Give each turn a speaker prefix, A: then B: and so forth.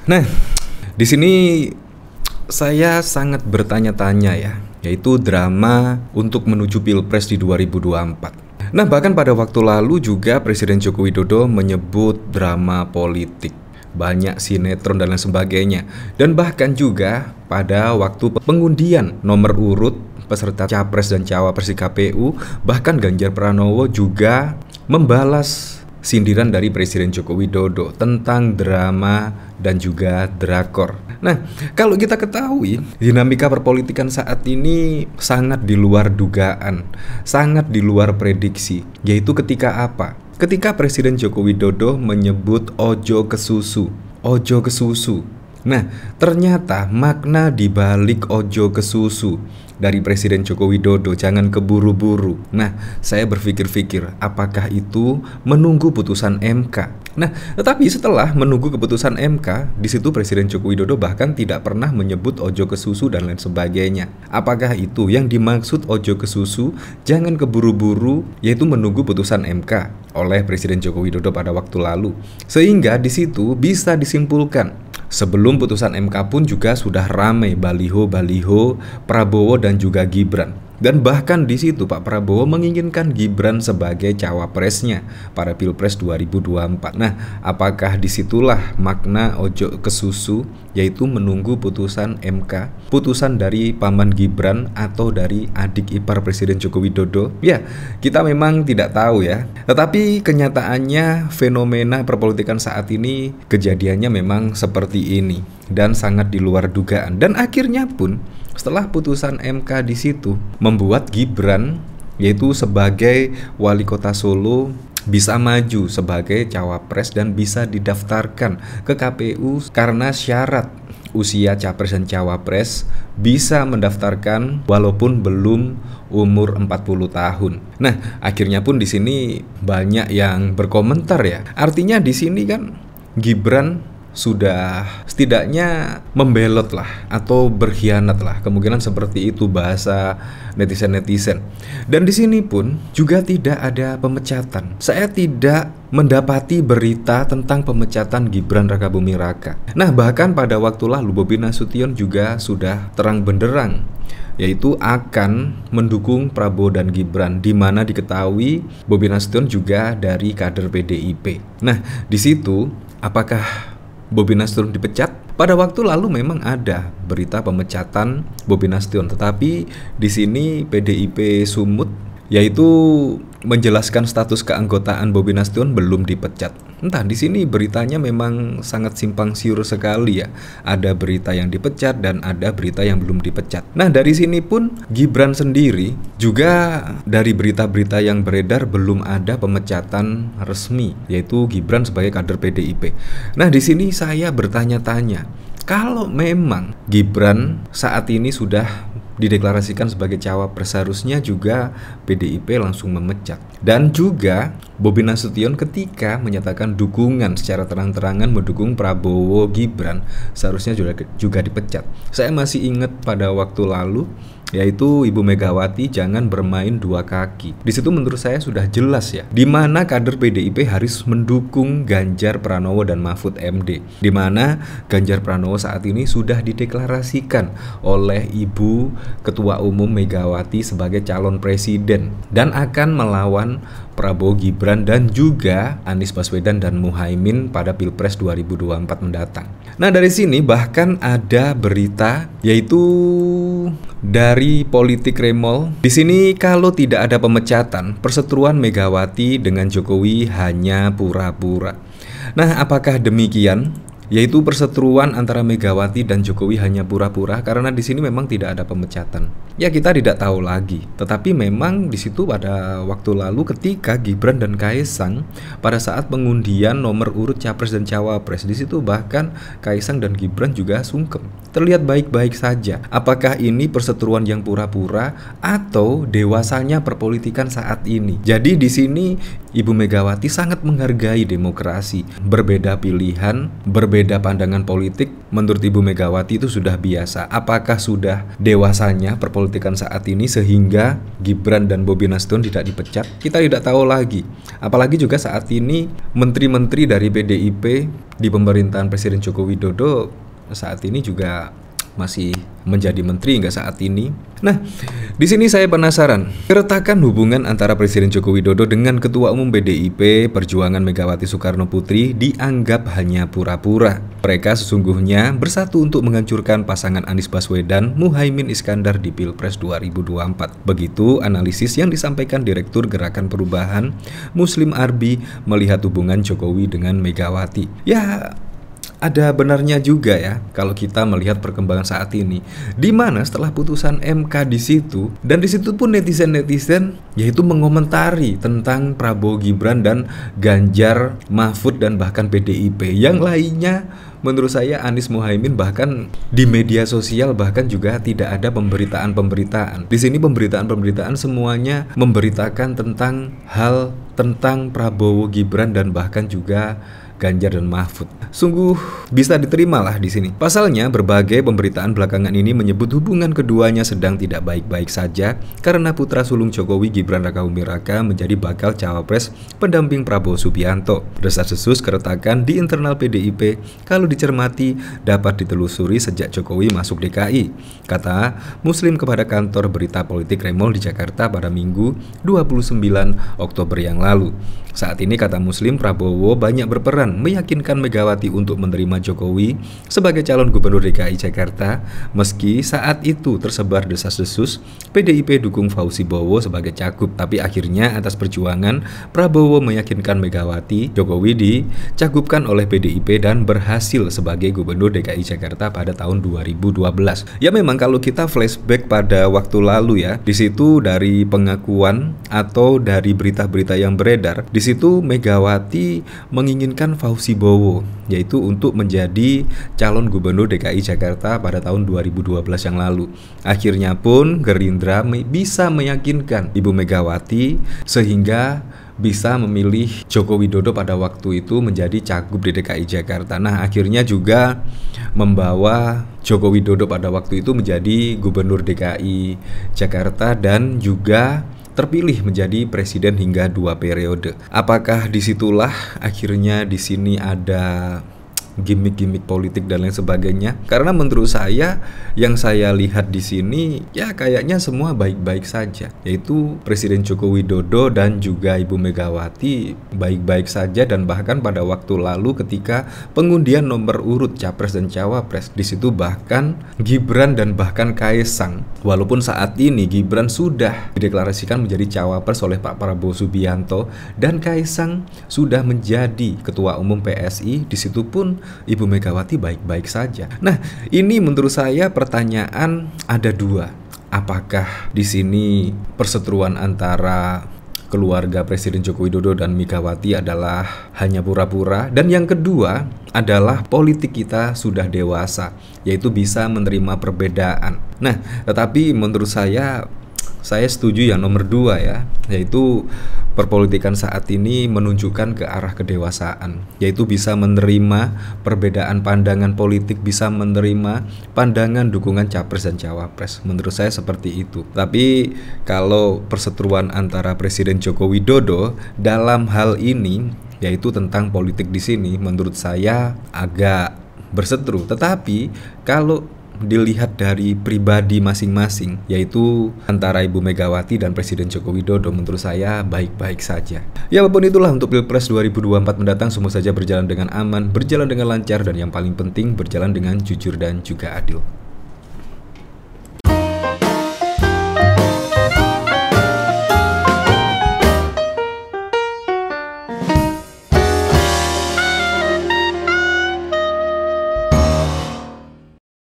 A: Nah, di sini saya sangat bertanya-tanya ya, yaitu drama untuk menuju Pilpres di 2024. Nah, bahkan pada waktu lalu juga Presiden Joko Widodo menyebut drama politik, banyak sinetron dan lain sebagainya. Dan bahkan juga pada waktu pengundian nomor urut peserta Capres dan Cawapres di KPU, bahkan Ganjar Pranowo juga membalas sindiran dari Presiden Joko Widodo tentang drama dan juga drakor. Nah, kalau kita ketahui, dinamika perpolitikan saat ini sangat di luar dugaan, sangat di luar prediksi. Yaitu ketika apa? Ketika Presiden Joko Widodo menyebut ojo ke susu. Ojo ke susu. Nah, ternyata makna di balik ojo ke susu dari Presiden Joko Widodo, jangan keburu-buru. Nah, saya berpikir-pikir, apakah itu menunggu putusan MK? Nah, tetapi setelah menunggu keputusan MK, di situ Presiden Joko Widodo bahkan tidak pernah menyebut ojo ke susu dan lain sebagainya. Apakah itu yang dimaksud ojo ke susu, jangan keburu-buru, yaitu menunggu putusan MK oleh Presiden Joko Widodo pada waktu lalu? Sehingga di situ bisa disimpulkan, sebelum putusan MK pun juga sudah ramai baliho-baliho Prabowo dan juga Gibran. Dan bahkan di situ Pak Prabowo menginginkan Gibran sebagai cawapresnya pada Pilpres 2024. Nah, apakah disitulah makna ojo ke susu, yaitu menunggu putusan MK, putusan dari paman Gibran atau dari adik ipar Presiden Joko Widodo? Ya, kita memang tidak tahu ya. Tetapi kenyataannya fenomena perpolitikan saat ini kejadiannya memang seperti ini dan sangat di luar dugaan. Dan akhirnya pun setelah putusan MK di situ membuat Gibran, yaitu sebagai wali kota Solo, bisa maju sebagai cawapres dan bisa didaftarkan ke KPU karena syarat usia capres dan cawapres bisa mendaftarkan walaupun belum umur 40 tahun. Nah, akhirnya pun di sini banyak yang berkomentar ya. Artinya di sini kan Gibran sudah setidaknya membelot lah atau berkhianat lah, kemungkinan seperti itu bahasa netizen-netizen. Dan di sini pun juga tidak ada pemecatan. Saya tidak mendapati berita tentang pemecatan Gibran Rakabuming Raka. Nah, bahkan pada waktu lalu Bobi Nasution juga sudah terang benderang, yaitu akan mendukung Prabowo dan Gibran, di mana diketahui Bobi Nasution juga dari kader PDIP. Nah, di situ apakah Bobi Nasution dipecat? Pada waktu lalu memang ada berita pemecatan Bobi Nasution, tetapi di sini PDIP Sumut, yaitu menjelaskan status keanggotaan Bobi Nasution belum dipecat. Entah, di sini beritanya memang sangat simpang siur sekali ya. Ada berita yang dipecat dan ada berita yang belum dipecat. Nah, dari sini pun Gibran sendiri juga dari berita-berita yang beredar belum ada pemecatan resmi, yaitu Gibran sebagai kader PDIP. Nah, di sini saya bertanya-tanya, kalau memang Gibran saat ini sudah dideklarasikan sebagai cawapres, seharusnya juga PDIP langsung memecat. Dan juga Bobi Nasution ketika menyatakan dukungan secara terang-terangan mendukung Prabowo Gibran, seharusnya juga dipecat. Saya masih ingat pada waktu lalu, yaitu Ibu Megawati jangan bermain dua kaki. Di situ menurut saya sudah jelas ya, di mana kader PDIP harus mendukung Ganjar Pranowo dan Mahfud MD, di mana Ganjar Pranowo saat ini sudah dideklarasikan oleh Ibu Ketua Umum Megawati sebagai calon presiden dan akan melawan Prabowo Gibran dan juga Anies Baswedan dan Muhaimin pada Pilpres 2024 mendatang. Nah, dari sini bahkan ada berita, yaitu dari Politik Remol. Di sini kalau tidak ada pemecatan, perseteruan Megawati dengan Jokowi hanya pura-pura. Nah, apakah demikian? Yaitu perseteruan antara Megawati dan Jokowi hanya pura-pura karena di sini memang tidak ada pemecatan. Ya, kita tidak tahu lagi. Tetapi memang di situ pada waktu lalu ketika Gibran dan Kaisang pada saat pengundian nomor urut capres dan cawapres, di situ bahkan Kaisang dan Gibran juga sungkem. Terlihat baik-baik saja. Apakah ini perseteruan yang pura-pura atau dewasanya perpolitikan saat ini? Jadi di sini Ibu Megawati sangat menghargai demokrasi. Berbeda pilihan, berbeda berbeda pandangan politik menurut Ibu Megawati itu sudah biasa. Apakah sudah dewasanya perpolitikan saat ini sehingga Gibran dan Bobi Nasution tidak dipecat? Kita tidak tahu lagi. Apalagi juga saat ini menteri-menteri dari PDIP di pemerintahan Presiden Joko Widodo saat ini juga masih menjadi menteri hingga saat ini. Nah, di sini saya penasaran, keretakan hubungan antara Presiden Joko Widodo dengan Ketua Umum PDIP Perjuangan Megawati Soekarno Putri dianggap hanya pura-pura. Mereka sesungguhnya bersatu untuk menghancurkan pasangan Anies Baswedan Muhaimin Iskandar di Pilpres 2024. Begitu analisis yang disampaikan Direktur Gerakan Perubahan Muslim Arbi melihat hubungan Jokowi dengan Megawati. Ya, ada benarnya juga ya kalau kita melihat perkembangan saat ini, di mana setelah putusan MK di situ, dan di situ pun netizen yaitu mengomentari tentang Prabowo Gibran dan Ganjar Mahfud dan bahkan PDIP. Yang lainnya menurut saya Anies Muhaimin, bahkan di media sosial bahkan juga tidak ada pemberitaan. Di sini pemberitaan semuanya memberitakan tentang hal tentang Prabowo Gibran dan bahkan juga Ganjar dan Mahfud. Sungguh bisa diterima lah di sini. Pasalnya, berbagai pemberitaan belakangan ini menyebut hubungan keduanya sedang tidak baik-baik saja karena putra sulung Jokowi Gibran Rakabuming Raka menjadi bakal cawapres pendamping Prabowo Subianto. Desas-desus keretakan di internal PDIP kalau dicermati dapat ditelusuri sejak Jokowi masuk DKI, kata Muslim kepada kantor berita politik Remol di Jakarta pada Minggu 29 Oktober yang lalu. Saat ini, kata Muslim, Prabowo banyak berperan meyakinkan Megawati untuk menerima Jokowi sebagai calon gubernur DKI Jakarta, meski saat itu tersebar desas-desus PDIP dukung Fauzi Bowo sebagai cagup. Tapi akhirnya atas perjuangan Prabowo meyakinkan Megawati, Jokowi dicagupkan oleh PDIP dan berhasil sebagai gubernur DKI Jakarta pada tahun 2012. Ya, memang kalau kita flashback pada waktu lalu ya, di situ dari pengakuan atau dari berita-berita yang beredar, di situ Megawati menginginkan Fauzi Bowo yaitu untuk menjadi calon gubernur DKI Jakarta pada tahun 2012 yang lalu. Akhirnya pun Gerindra bisa meyakinkan Ibu Megawati sehingga bisa memilih Joko Widodo pada waktu itu menjadi cagup di DKI Jakarta. Nah, akhirnya juga membawa Joko Widodo pada waktu itu menjadi gubernur DKI Jakarta dan juga terpilih menjadi presiden hingga 2 periode. Apakah disitulah akhirnya di sini ada gimmick-gimmick politik dan lain sebagainya? Karena menurut saya yang saya lihat di sini ya kayaknya semua baik-baik saja, yaitu Presiden Joko Widodo dan juga Ibu Megawati baik-baik saja, dan bahkan pada waktu lalu ketika pengundian nomor urut capres dan cawapres, di situ bahkan Gibran dan bahkan Kaesang, walaupun saat ini Gibran sudah dideklarasikan menjadi cawapres oleh Pak Prabowo Subianto dan Kaesang sudah menjadi ketua umum PSI, di situ pun Ibu Megawati baik-baik saja. Nah, ini menurut saya pertanyaan ada dua. Apakah di sini perseteruan antara keluarga Presiden Joko Widodo dan Megawati adalah hanya pura-pura? Dan yang kedua adalah politik kita sudah dewasa, yaitu bisa menerima perbedaan. Nah, tetapi menurut saya setuju yang nomor 2 ya, yaitu perpolitikan saat ini menunjukkan ke arah kedewasaan, yaitu bisa menerima perbedaan pandangan politik, bisa menerima pandangan dukungan capres dan cawapres. Menurut saya seperti itu. Tapi kalau perseteruan antara Presiden Joko Widodo dalam hal ini, yaitu tentang politik di sini, menurut saya agak berseteru. Tetapi kalau dilihat dari pribadi masing-masing, yaitu antara Ibu Megawati dan Presiden Joko Widodo, menurut saya baik-baik saja. Ya, apapun itulah untuk Pilpres 2024 mendatang, semua saja berjalan dengan aman, berjalan dengan lancar, dan yang paling penting berjalan dengan jujur dan juga adil.